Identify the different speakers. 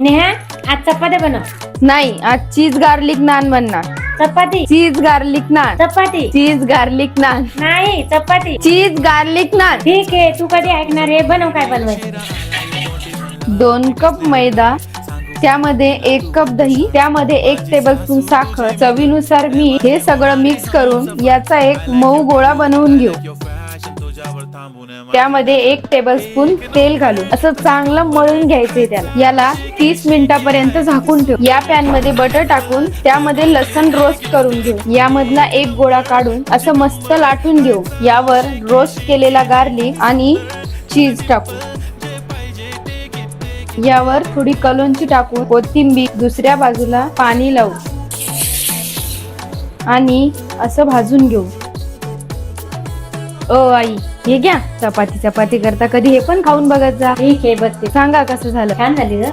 Speaker 1: नेहा आज चपात्या बनव।
Speaker 2: नाही, आज चीज गार्लिक नान बनणार।
Speaker 1: चपाती
Speaker 2: चीज गार्लिक नान।
Speaker 1: चपाती
Speaker 2: चीज गार्लिक नान।
Speaker 1: नाही चपाती।
Speaker 2: Cheese garlic naan.
Speaker 1: ठीक आहे, तू कधी ऐकणार हे बनव काय बनवायचं।
Speaker 2: 2 कप मैदा, त्यामध्ये 1 कप दही, त्यामध्ये 1 टेबलस्पून साखर, चवीनुसार मीठ, हे सगळं मिक्स करून याचा एक मऊ गोळा बनवून घेऊ। त्यामध्ये 1 टेबलस्पून तेल घालून असं चांगलं मळून घ्यायचंय त्याला। याला 30 मिनिटापर्यंत झाकून ठेवू। या पॅन मध्ये बटर टाकून त्यामध्ये लसण रोस्ट करून घेऊ। यामधला एक गोळा काढून असं मस्त लाटून घेऊ। यावर रोस्ट केलेला गार्लिक आणि चीज टाकू। यावर थोडी कलोंजी टाकून कोथिंबीर, दुसऱ्या बाजूला पाणी लावू आणि असं भाजून घेऊ। ओ आई, हे घ्या चपाती करता कधी हे पण खाऊन बघत जा।
Speaker 1: ठीक आहे, बघते।
Speaker 2: सांगा कसं झालं।
Speaker 1: छान झाली ग।